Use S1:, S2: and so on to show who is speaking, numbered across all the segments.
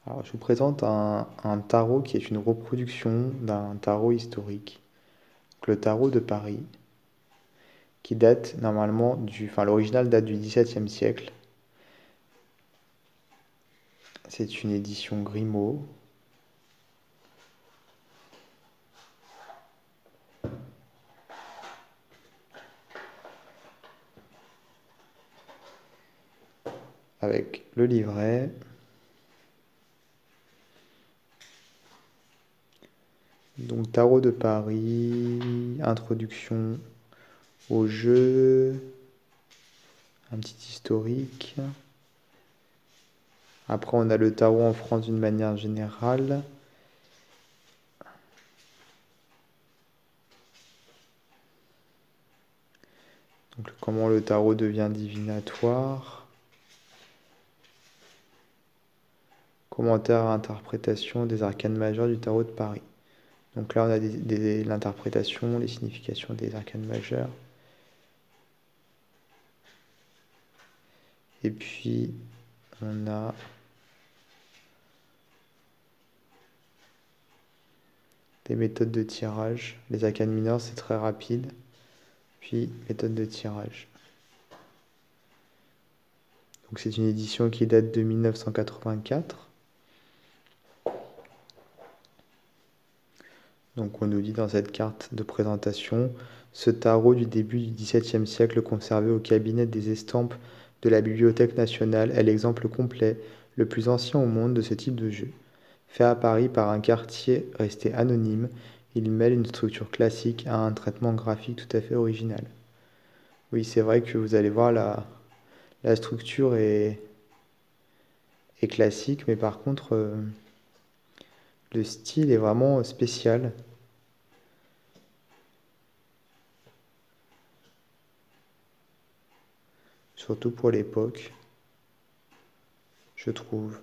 S1: Alors, je vous présente un tarot qui est une reproduction d'un tarot historique, donc le tarot de Paris, qui date normalement enfin l'original date du XVIIe siècle. C'est une édition Grimaud. Avec le livret. Donc tarot de Paris, introduction au jeu, un petit historique. Après, on a le tarot en France d'une manière générale. Donc, comment le tarot devient divinatoire. Commentaire à interprétation des arcanes majeures du tarot de Paris. Donc là, on a l'interprétation, les significations des arcanes majeures. Et puis, on a des méthodes de tirage. Les arcanes mineures, c'est très rapide. Puis, méthode de tirage. Donc c'est une édition qui date de 1984. Donc on nous dit dans cette carte de présentation, ce tarot du début du XVIIe siècle conservé au cabinet des estampes de la Bibliothèque nationale est l'exemple complet, le plus ancien au monde de ce type de jeu. Fait à Paris par un quartier resté anonyme, il mêle une structure classique à un traitement graphique tout à fait original. Oui, c'est vrai que vous allez voir la structure est classique, mais par contre, le style est vraiment spécial. Surtout pour l'époque, je trouve.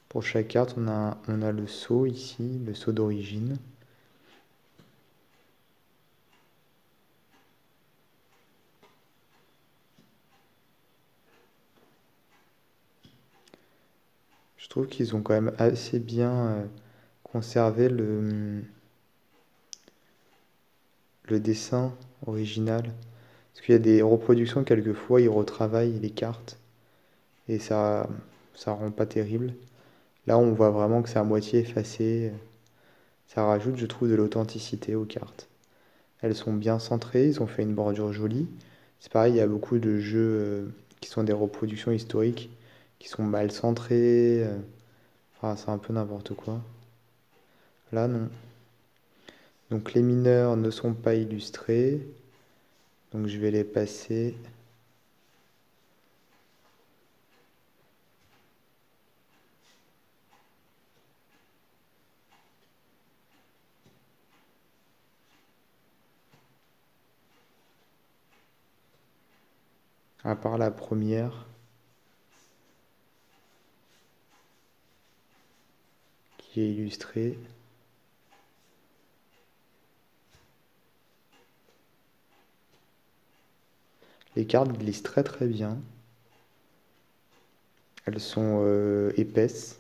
S1: Pour chaque carte, on a le sceau ici, le sceau d'origine. Je trouve qu'ils ont quand même assez bien conservé le dessin original. Parce qu'il y a des reproductions, quelquefois, ils retravaillent les cartes. Et ça rend pas terrible. Là, on voit vraiment que c'est à moitié effacé. Ça rajoute, je trouve, de l'authenticité aux cartes. Elles sont bien centrées, ils ont fait une bordure jolie. C'est pareil, il y a beaucoup de jeux qui sont des reproductions historiques, qui sont mal centrés. Enfin, c'est un peu n'importe quoi. Là, non. Donc les mineurs ne sont pas illustrés. Donc je vais les passer. À part la première, qui est illustrée. Les cartes glissent très très bien. Elles sont épaisses.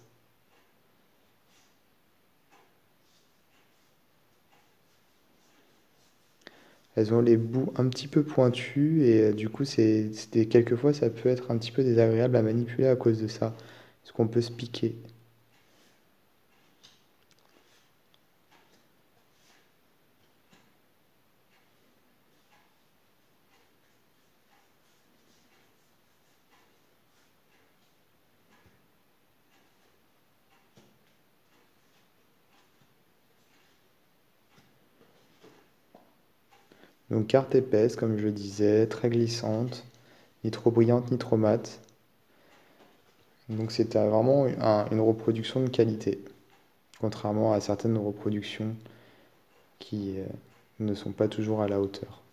S1: Elles ont les bouts un petit peu pointus et du coup, quelquefois, ça peut être un petit peu désagréable à manipuler à cause de ça. Parce qu'on peut se piquer. Donc carte épaisse, comme je le disais, très glissante, ni trop brillante ni trop mate. Donc c'était vraiment une reproduction de qualité, contrairement à certaines reproductions qui ne sont pas toujours à la hauteur.